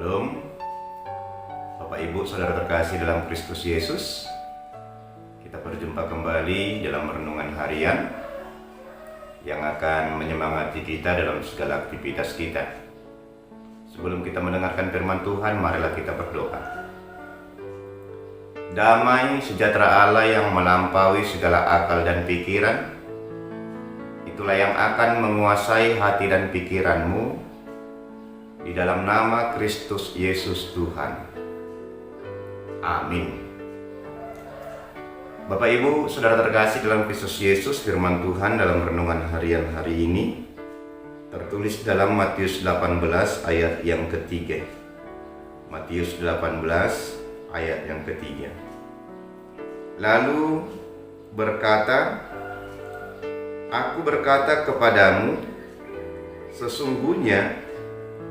Shalom, Bapak Ibu Saudara terkasih dalam Kristus Yesus. Kita berjumpa kembali dalam renungan harian yang akan menyemangati kita dalam segala aktivitas kita. Sebelum kita mendengarkan firman Tuhan, marilah kita berdoa. Damai sejahtera Allah yang melampaui segala akal dan pikiran, itulah yang akan menguasai hati dan pikiranmu di dalam nama Kristus Yesus Tuhan. Amin. Bapak Ibu Saudara terkasih dalam Kristus Yesus, firman Tuhan dalam renungan harian hari ini tertulis dalam Matius 18 ayat yang ketiga. Matius 18 ayat yang ketiga. Lalu berkata, Aku berkata kepadamu, sesungguhnya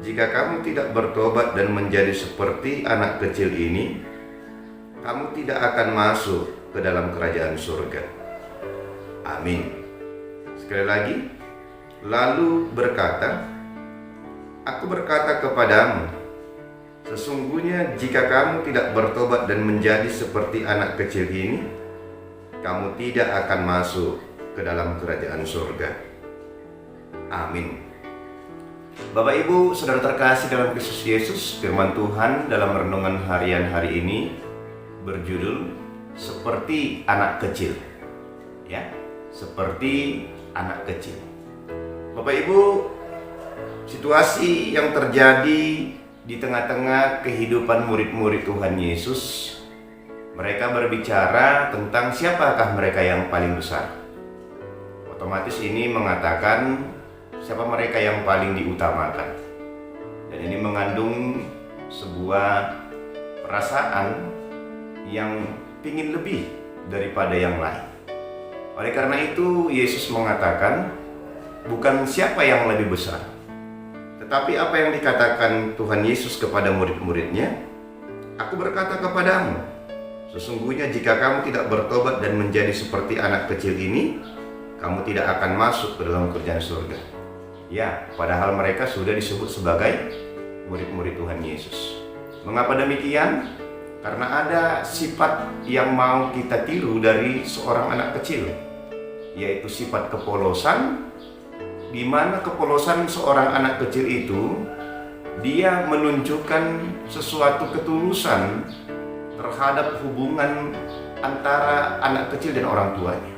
jika kamu tidak bertobat dan menjadi seperti anak kecil ini, kamu tidak akan masuk ke dalam kerajaan surga. Amin. Sekali lagi, lalu berkata, Aku berkata kepadamu, sesungguhnya jika kamu tidak bertobat dan menjadi seperti anak kecil ini, kamu tidak akan masuk ke dalam kerajaan surga. Amin. Bapak Ibu Saudara terkasih dalam Kristus Yesus, firman Tuhan dalam renungan harian hari ini berjudul seperti anak kecil. Ya, seperti anak kecil. Bapak Ibu, situasi yang terjadi di tengah-tengah kehidupan murid-murid Tuhan Yesus, mereka berbicara tentang siapakah mereka yang paling besar. Otomatis ini mengatakan siapa mereka yang paling diutamakan. Dan ini mengandung sebuah perasaan yang ingin lebih daripada yang lain. Oleh karena itu Yesus mengatakan bukan siapa yang lebih besar, tetapi apa yang dikatakan Tuhan Yesus kepada murid-muridnya. Aku berkata kepadamu, sesungguhnya jika kamu tidak bertobat dan menjadi seperti anak kecil ini, kamu tidak akan masuk ke dalam kerajaan surga. Ya, padahal mereka sudah disebut sebagai murid-murid Tuhan Yesus. Mengapa demikian? Karena ada sifat yang mau kita tiru dari seorang anak kecil, yaitu sifat kepolosan, di mana kepolosan seorang anak kecil itu, dia menunjukkan sesuatu ketulusan terhadap hubungan antara anak kecil dan orang tuanya.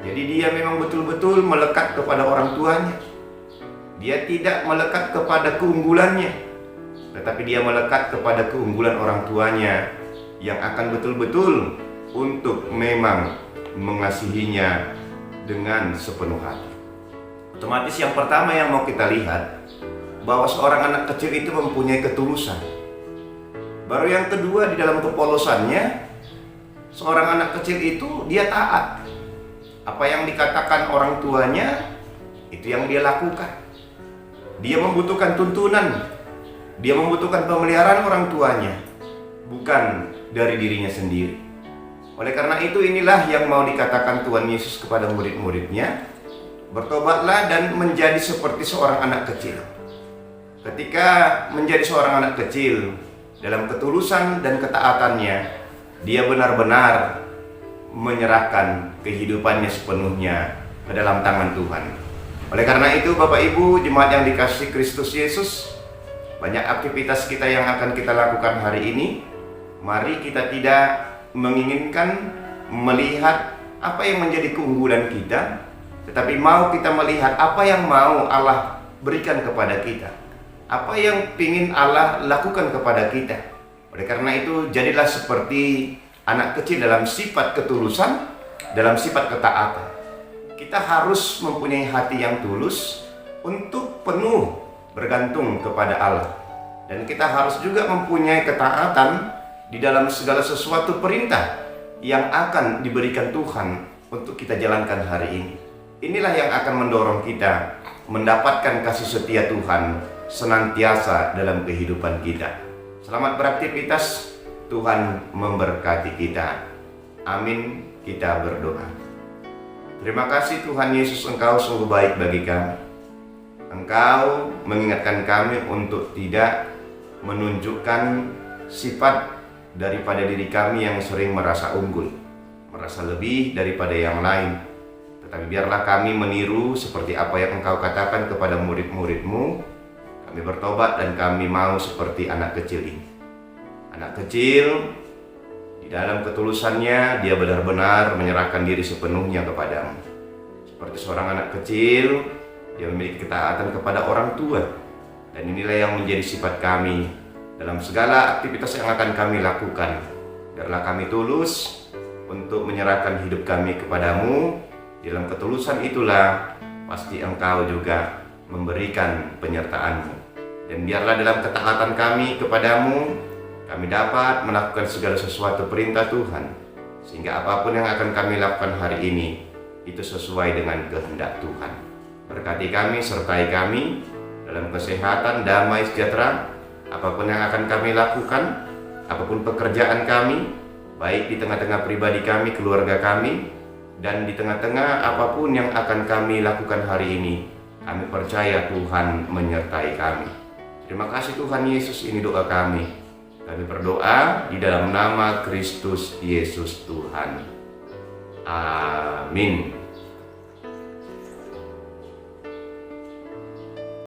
Jadi dia memang betul-betul melekat kepada orang tuanya. Dia tidak melekat kepada keunggulannya, tetapi dia melekat kepada keunggulan orang tuanya yang akan betul-betul untuk memang mengasihinya dengan sepenuh hati. Otomatis yang pertama yang mau kita lihat, bahwa seorang anak kecil itu mempunyai ketulusan. Baru yang kedua, di dalam kepolosannya, seorang anak kecil itu dia taat. Apa yang dikatakan orang tuanya, itu yang dia lakukan. Dia membutuhkan tuntunan, dia membutuhkan pemeliharaan orang tuanya, bukan dari dirinya sendiri. Oleh karena itu inilah yang mau dikatakan Tuhan Yesus kepada murid-muridnya, bertobatlah dan menjadi seperti seorang anak kecil. Ketika menjadi seorang anak kecil, dalam ketulusan dan ketaatannya, dia benar-benar menyerahkan kehidupannya sepenuhnya ke dalam tangan Tuhan. Oleh karena itu Bapak Ibu jemaat yang dikasihi Kristus Yesus, banyak aktivitas kita yang akan kita lakukan hari ini. Mari kita tidak menginginkan melihat apa yang menjadi keunggulan kita, tetapi mau kita melihat apa yang mau Allah berikan kepada kita, apa yang ingin Allah lakukan kepada kita. Oleh karena itu jadilah seperti anak kecil dalam sifat ketulusan, dalam sifat ketaatan. Kita harus mempunyai hati yang tulus untuk penuh bergantung kepada Allah. Dan kita harus juga mempunyai ketaatan di dalam segala sesuatu perintah yang akan diberikan Tuhan untuk kita jalankan hari ini. Inilah yang akan mendorong kita mendapatkan kasih setia Tuhan senantiasa dalam kehidupan kita. Selamat beraktivitas, Tuhan memberkati kita. Amin. Kita berdoa. Terima kasih Tuhan Yesus, Engkau sungguh baik bagi kami. Engkau mengingatkan kami untuk tidak menunjukkan sifat daripada diri kami yang sering merasa unggul, merasa lebih daripada yang lain. Tetapi biarlah kami meniru seperti apa yang Engkau katakan kepada murid-murid-Mu. Kami bertobat dan kami mau seperti anak kecil ini. Anak kecil, di dalam ketulusannya, dia benar-benar menyerahkan diri sepenuhnya kepadamu. Seperti seorang anak kecil, dia memiliki ketaatan kepada orang tua. Dan inilah yang menjadi sifat kami dalam segala aktivitas yang akan kami lakukan. Biarlah kami tulus untuk menyerahkan hidup kami kepadamu. Dalam ketulusan itulah pasti Engkau juga memberikan penyertaan-Mu. Dan biarlah dalam ketaatan kami kepadamu, kami dapat melakukan segala sesuatu perintah Tuhan. Sehingga apapun yang akan kami lakukan hari ini, itu sesuai dengan kehendak Tuhan. Berkati kami, sertai kami dalam kesehatan, damai, sejahtera, apapun yang akan kami lakukan, apapun pekerjaan kami, baik di tengah-tengah pribadi kami, keluarga kami, dan di tengah-tengah apapun yang akan kami lakukan hari ini, kami percaya Tuhan menyertai kami. Terima kasih Tuhan Yesus, ini doa kami. Kami berdoa di dalam nama Kristus Yesus Tuhan. Amin.